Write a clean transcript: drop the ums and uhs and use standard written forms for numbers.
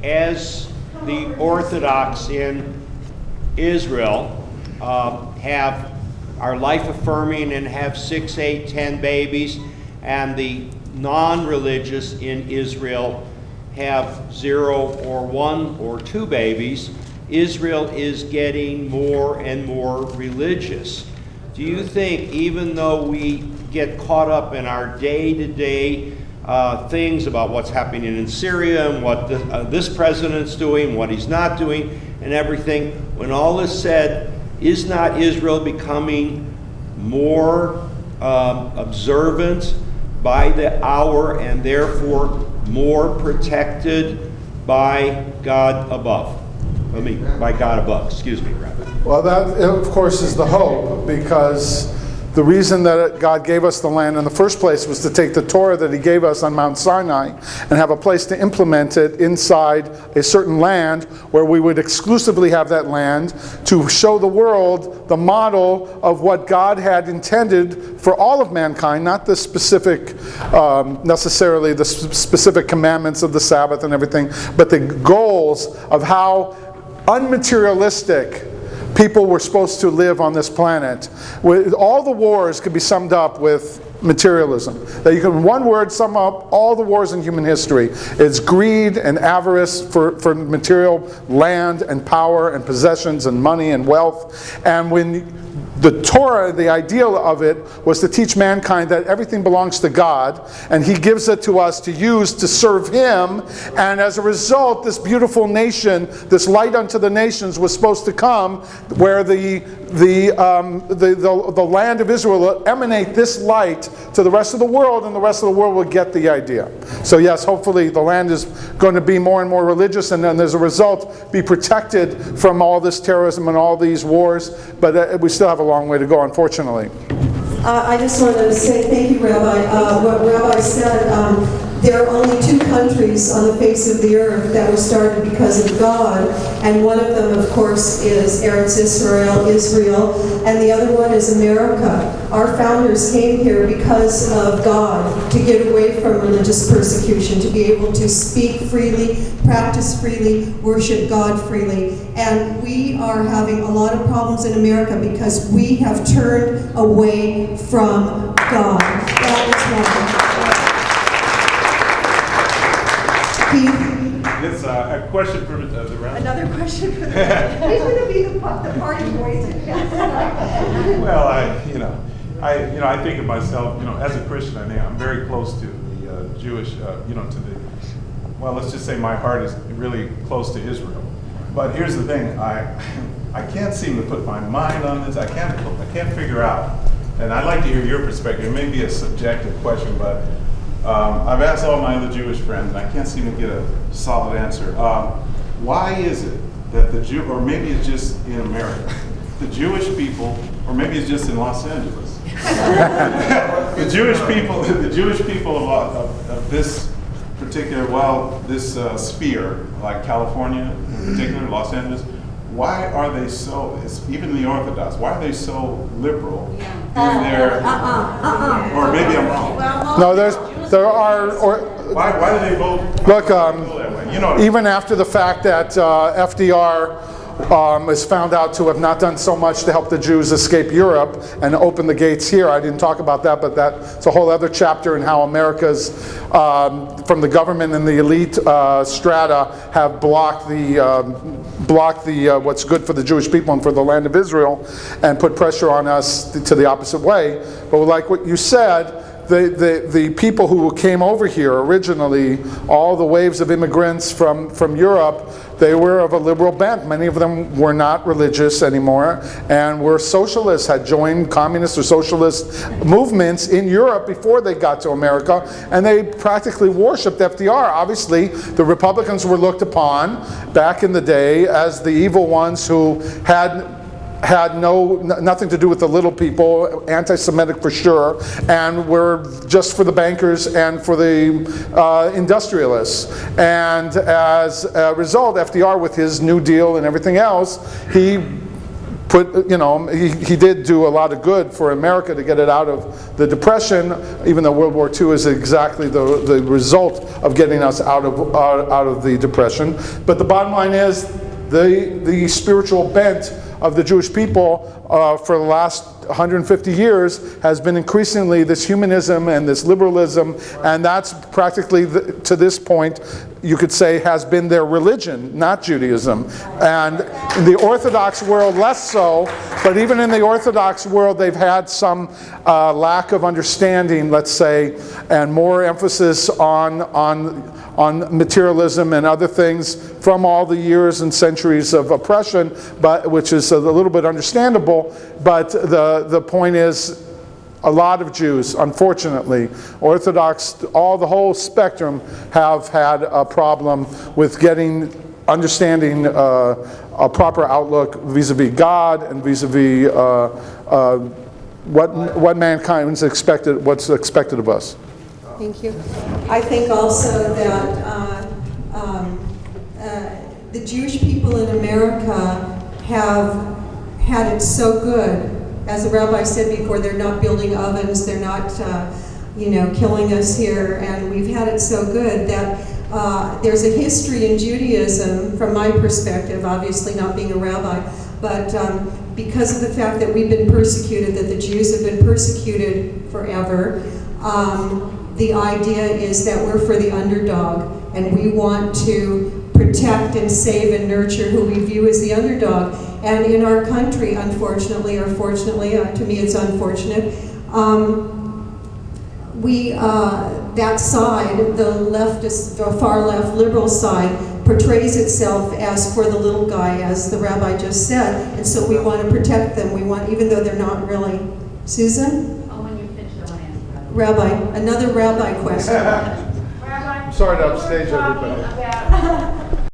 as the Orthodox in Israel are life-affirming and have 6, 8, 10 babies, and the non-religious in Israel have 0 or 1 or 2 babies, Israel is getting more and more religious. Do you think, even though we get caught up in our day-to-day things about what's happening in Syria and what this president's doing, what he's not doing, and everything, when all is said, is not Israel becoming more observant by the hour and therefore more protected by God above? By God above, excuse me, Rabbi. Well, that, of course, is the hope, because the reason that God gave us the land in the first place was to take the Torah that He gave us on Mount Sinai and have a place to implement it inside a certain land where we would exclusively have that land to show the world the model of what God had intended for all of mankind, not the specific, necessarily the specific commandments of the Sabbath and everything, but the goals of how unmaterialistic people were supposed to live on this planet. All the wars could be summed up with materialism. That you can, in one word, sum up all the wars in human history. It's greed and avarice for material land and power and possessions and money and wealth. And when the Torah, the ideal of it, was to teach mankind that everything belongs to God, and He gives it to us to use to serve Him. And as a result, this beautiful nation, this light unto the nations, was supposed to come, where the land of Israel will emanate this light to the rest of the world, and the rest of the world will get the idea. So yes, hopefully the land is going to be more and more religious, and then as a result be protected from all this terrorism and all these wars. But we still have a long way to go, unfortunately. I just want to say thank you, Rabbi. What Rabbi said, there are only 2 countries on the face of the earth that were started because of God, and one of them, of course, is Eretz Israel, and the other one is America. Our founders came here because of God, to get away from religious persecution, to be able to speak freely, practice freely, worship God freely. And we are having a lot of problems in America because we have turned away from God. That is why. It's a question for the round. Another question for the round. He's going to be the party voice. Well, I think of myself, as a Christian, I think I'm very close to the Jewish, well, let's just say my heart is really close to Israel. But here's the thing, I can't seem to put my mind on this. I can't figure out, and I'd like to hear your perspective. It may be a subjective question, but I've asked all my other Jewish friends, and I can't seem to get a solid answer. Why is it that or maybe it's just in America, the Jewish people, or maybe it's just in Los Angeles, the Jewish people of this particular, this sphere, like California in particular, Los Angeles, why are they so, even the Orthodox, why are they so liberal in their, or maybe I'm wrong. No, there are, why do they vote? Look, that way? Even after the fact that FDR is found out to have not done so much to help the Jews escape Europe and open the gates here. I didn't talk about that, but that's a whole other chapter in how America's, from the government and the elite strata, have blocked the what's good for the Jewish people and for the land of Israel, and put pressure on us to the opposite way. But like what you said, the people who came over here originally, all the waves of immigrants from Europe, they were of a liberal bent. Many of them were not religious anymore, and were socialists, had joined communist or socialist movements in Europe before they got to America, and they practically worshipped FDR. Obviously, the Republicans were looked upon back in the day as the evil ones who had nothing to do with the little people, anti-Semitic for sure, and were just for the bankers and for the industrialists. And as a result, FDR, with his New Deal and everything else, he he did do a lot of good for America to get it out of the Depression, even though World War II is exactly the result of getting us out of the Depression. But the bottom line is, the spiritual bent of the Jewish people for the last 150 years has been increasingly this humanism and this liberalism, and that's practically, to this point, you could say, has been their religion, not Judaism. And in the Orthodox world, less so, but even in the Orthodox world, they've had some lack of understanding, let's say, and more emphasis on materialism and other things from all the years and centuries of oppression, but which is a little bit understandable. But the point is, a lot of Jews, unfortunately, Orthodox, the whole spectrum, have had a problem with understanding a proper outlook vis-a-vis God and vis-a-vis what mankind is expected, what's expected of us. Thank you. I think also that the Jewish people in America have had it so good. As the rabbi said before, they're not building ovens, they're not killing us here, and we've had it so good that there's a history in Judaism, from my perspective, obviously not being a rabbi, but because of the fact that we've been persecuted, that the Jews have been persecuted forever, the idea is that we're for the underdog, and we want to protect and save and nurture who we view as the underdog. And in our country, unfortunately, or fortunately, to me it's unfortunate, that side, the leftist, the far left liberal side, portrays itself as for the little guy, as the rabbi just said, and so we want to protect them. We want, even though they're not really. Susan? Oh, when you finish, I want to answer that. Rabbi, another rabbi question. Rabbi, I'm sorry to upstage everybody. about